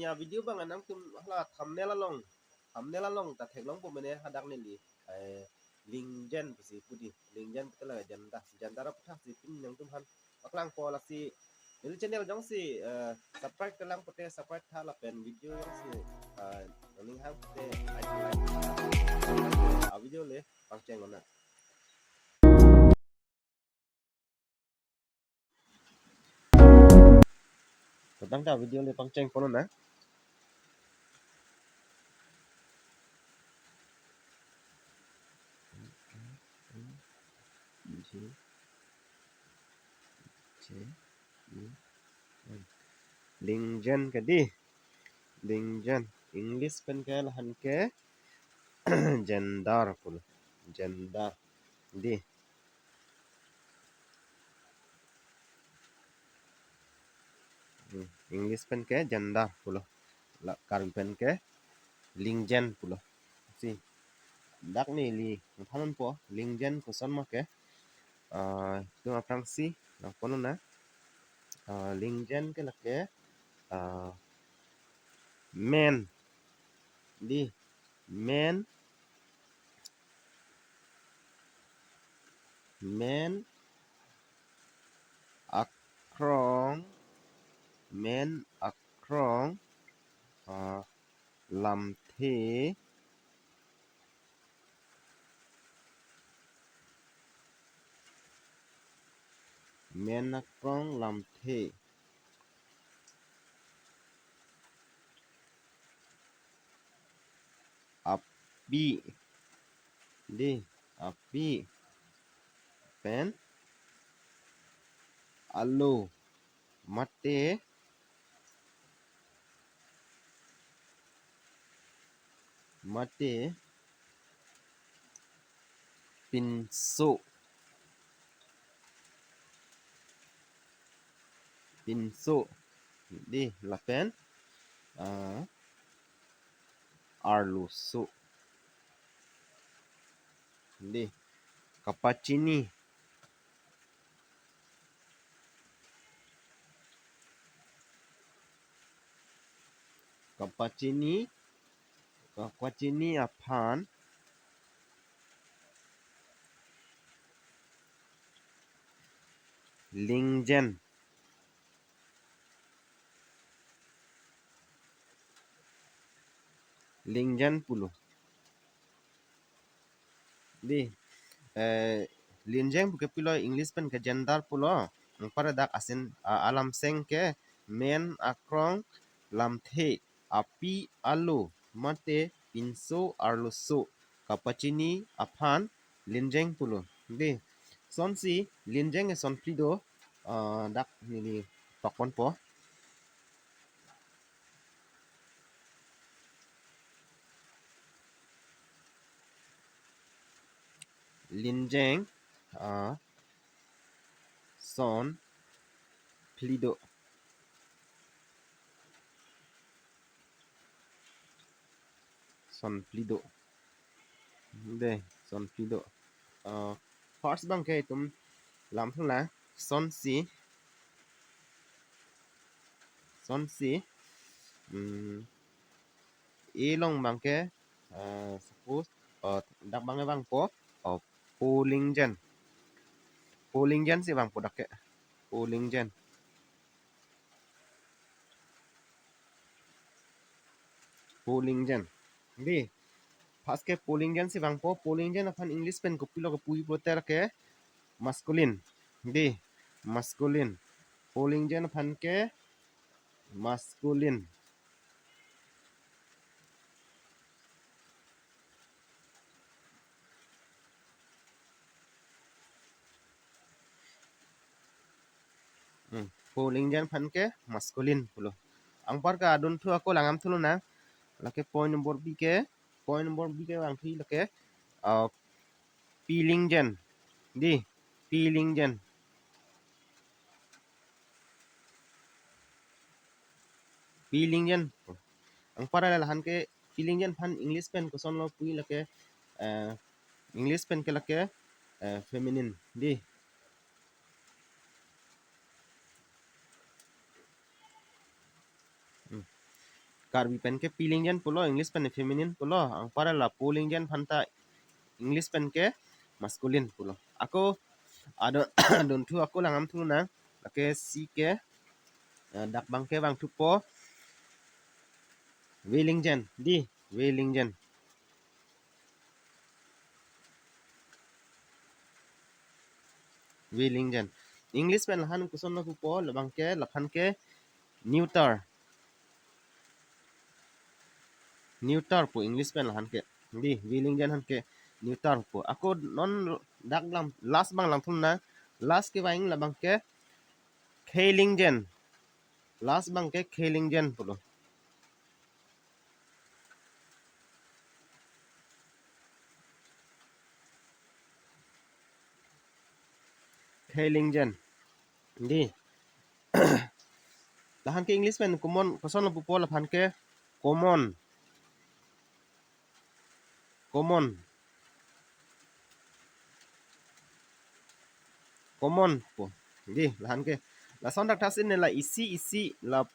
punya video bang anang tum lah thumbnail long ta thek long po mene hadak ne li Lingjen si pudi Lingjen betala jandara putha si pin yang tum han aklang po la si ini channel jong si subscribe kelang pote subscribe tha la pen video yang si ning hang pote like video le pangcheng ngona tentang ka video le pangcheng kono na Lingjen ke di Lingjen English pen ke lahan ke gender pul gender di English pen ke gender pul la karbi pen ke Lingjen pul si dak ni li thanon po Lingjen ko son ma ke tu aprang si na kono na Lingjen ke la ke men di men akrong lam the men akrong lam the api di api pen alu mate pinso di la pen arlusu di kapacini aphan Lingjen pulu di Lingjen buke pilo English pen ke gender pulo para dak asin alam seng ke men akrong lam the api alu mate pinso arlusu kapacini aphan Lingjen pulu di son si Lingjen e son plido dak ni tokpon po Lingjen son plido de son plido first bang ke tum lam thung la son si e long bang ke suppose dak bang e bang po Lingjen si bang po dak ke Lingjen di pas ke Lingjen si bang po Lingjen apan English pen ko pilo ko pui proter ke masculine di masculine Lingjen apan ke masculine Lingjen pan ke masculine pulo ang par ka adun thu ako langam thulu na lake point number b ke ang thi lake Lingjen di Lingjen ang para lahan ke Lingjen pan English pen ko son lo pui lake English pen ke lake feminine di karbi pen ke pilingjen pulo English pen feminin pulo ang para la pulingjen phanta English pen ke masculine pulo ako adon adon thu ako langam thu na ke si ke dak bang ke bang thu po Lingjen di Lingjen Lingjen English pen lahan kuson na po labang ke laphan ke neuter po English pen lahan ke di Lingjen han ke neuter po ako non dak lam last bang lang thum na last ke bang labang ke Lingjen last bang ke Lingjen pulo Lingjen di lahan ke English pen common kuson na po laphan ke common po di lahan ke la son dak tasin la isi la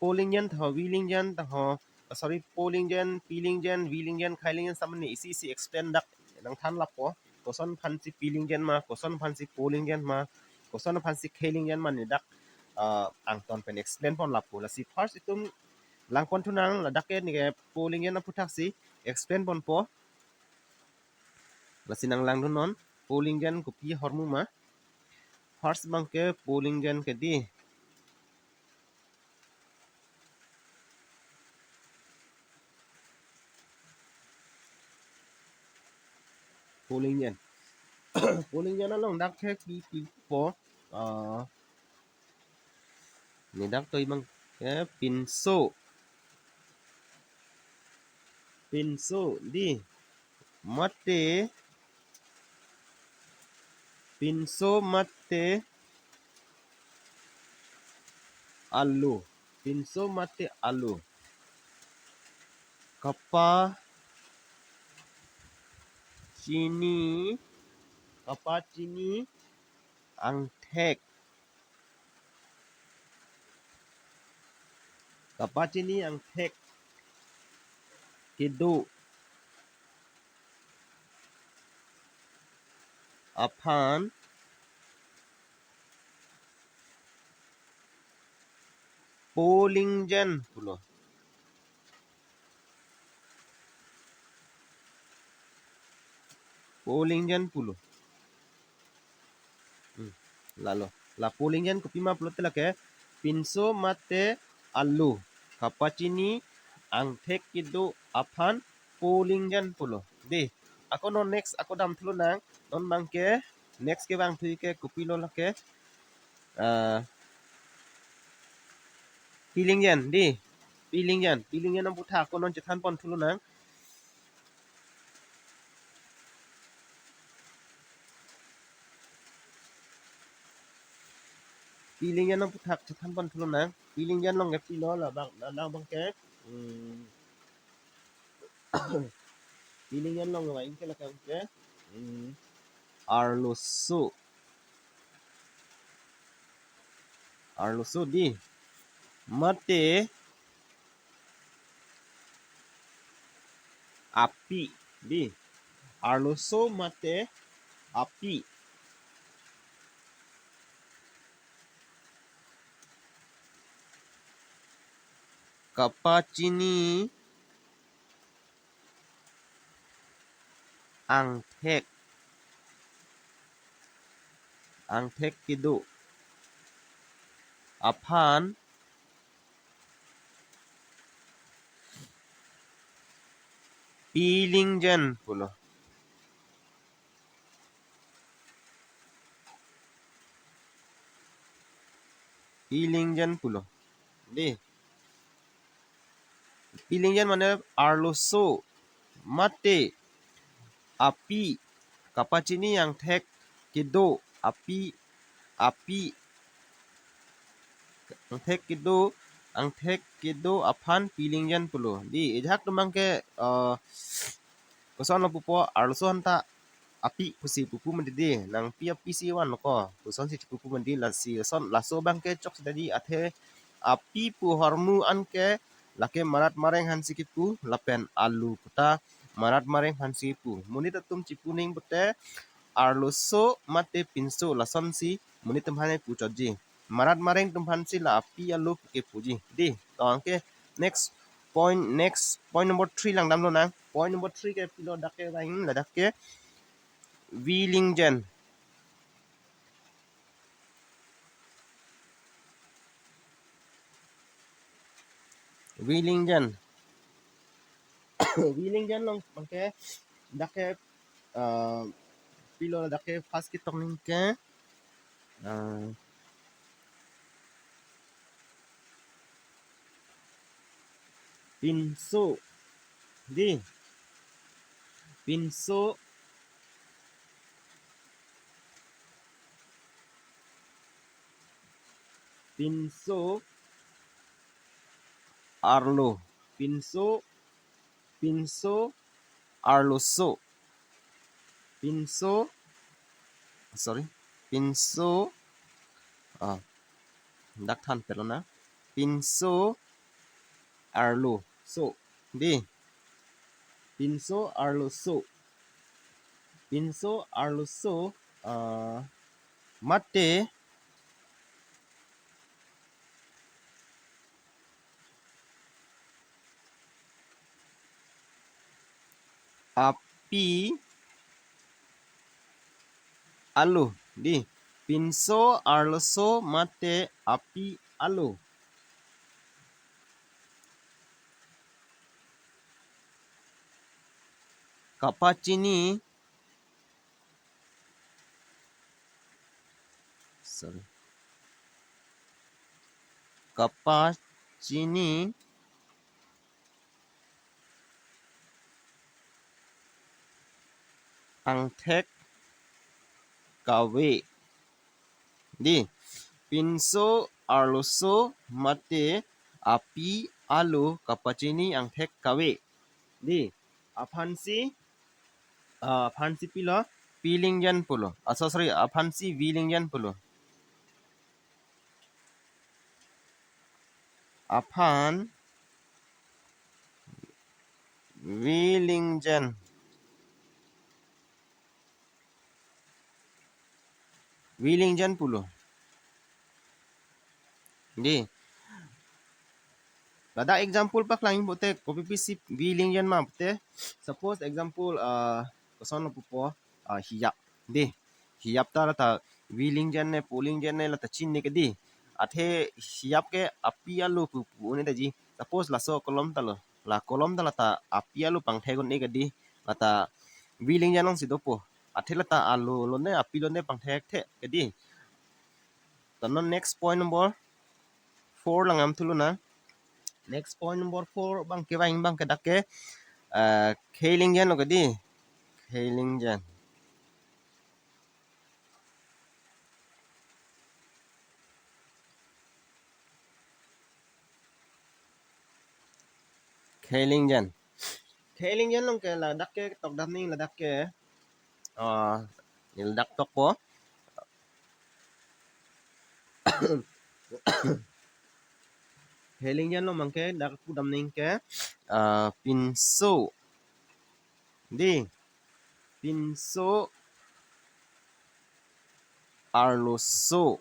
polingjen tho Lingjen tho sorry polingjen pilingjen Lingjen Lingjen saman ni isi explain dak nang than la po koson phan si pilingjen ma koson phan si polingjen ma koson phan si Lingjen ma ni dak ang ton pen explain pon la po la si first itum lang pon tunang la dak ke ni ke polingjen na putak si explain pon po la sinang lang dun non polingjen ko pi hormu ma first bang ke polingjen ke di Lingjen Lingjen along dak ke pi po ni dak toi bang ke pinso di mate pinso mate alu pinso mate alu kapa chini angthek kapa chini angthek kidu aphan polingjen pulo lalo la polingjen ko pima pulo tela ke pinso mate alu kapa chini angthek kidu aphan polingjen pulo di ako no next ako dam thulu nang non bang ke next ke bang thui ke kupilo la ke Lingjen di Lingjen ang puta ako non chethan pon thulu nang Lingjen ang puta chethan pon thulu nang Lingjen long ke pilo la bang ke Lingjen long wa inke la ke arlusu di mate api di arlusu mate api kapa chini angthek kidu aphan Lingjen pulo Lingjen pulo di Lingjen মানে arlusu mate api kapa chini angthek kidu api angthek kidu aphan Lingjen pulo di ejak tumang ke kuson lo pupo arlusu hanta api pusi pupu mendidi nang pia pisi wan ko kuson si pupu mendidi la si son laso bang ke chok tadi athe api pu hormu an ke lake marat mareng hansi kipu lapen alu puta marat mareng hansi kipu munit tum cipuning bute arlo so mate pinso lason si munit tumhane pu choji marat mareng tumhan si la api alu ke puji di to angke next point number 3 lang dam lo na point number 3 ke pilo dake baing la dake Lingjen Lingjen Lingjen long angke dake pilo dake fast kitok ning ke pinso di pinso arlo pinso arloso pinso sorry pinso dak than pero na pinso arlo so di pinso arloso mate api alu di pinso arloso mate api alu kapacini sorry kapacini angthek kawe di pinso arloso mate api alu kapacini angthek kawe di aphansi pilo pilingjan pulo sorry aphansi Lingjen pulo aphan Lingjen pulo di lada example pak lang bote copy paste Lingjen ma bote suppose example koson pupo hiyap di hiyap ta lata Lingjen ne Lingjen ne lata chin ne ke di athe hiyap ke api alu pu ne daji suppose laso kolom talo la kolom tala ta api alu pang the gon ne ke di lata Lingjen long sidopo athe lata alu lo ne api lo ne pang the ke di tanon next point number 4 lang am thulu na next point number 4 bang ke bang ke dake Lingjen lo ke di Lingjen Lingjen long ke la dake tok dam ning la dake nil dak tok po Lingjen lo mangke dak pu dam ning ke pinso di pinso arloso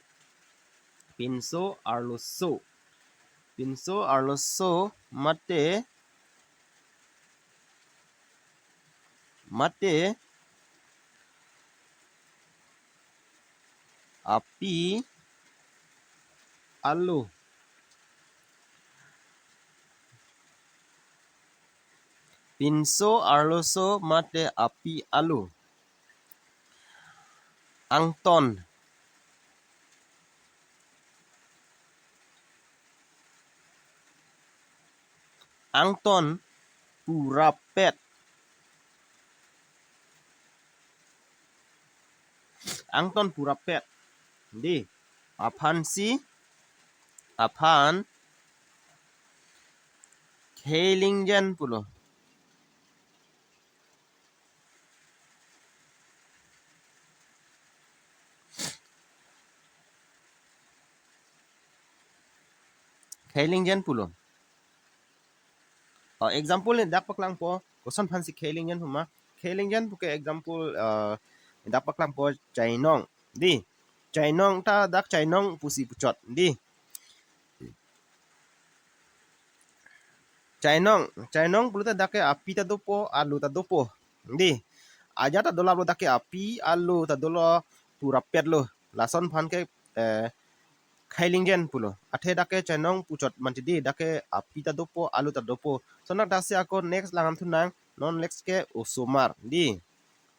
mate api alu pinso arloso mate api alu angton purapet di aphan Lingjen pulo Lingjen pulo example ni dak paklang po koson phansi Lingjen huma Lingjen puke example dak paklang po chainong di chainong ta dak chainong pusi pucot di chainong puluta dake api ta dopo alu ta dopo di aja ta dola dake api alu ta dolo pura pet lo lason phan ke Lingjen pulo athe dake chainong pucot manti di dake api ta dopo alu ta dopo sonak dase ako next langam tunang non next ke usumar di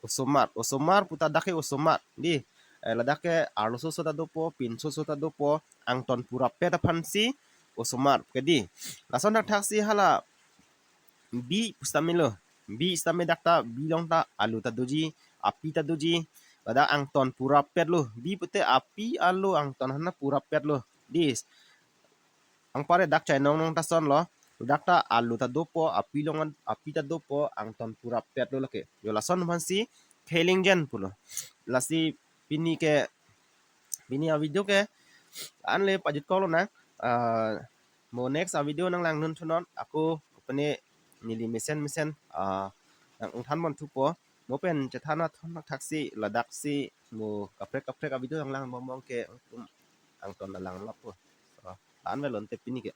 usumar puta dake usumar di ladake arlo so ta dopo pin so ta dopo angton pura pet phansi usumar ke di lason dak taksi hala bi pustamilo bi stame dakta bilong ta alu ta doji api ta doji pada angton pura pet lo bi pute api alu angton hana pura pet lo dis ang pare dak chai nong nong ta son lo dakta alu ta dopo api longan api ta dopo angton pura pet lo lake yo la son phansi Lingjen pulo lasi pini ke pini a video ke an le pajit ko lo na mo next a video nang lang nun thunon aku upane nili mesen nang ungthan mon thupo mo pen chathana thon thaksi ladak si mo kaprek a video nang lang mong ke angton lang lapo an velon te pini ke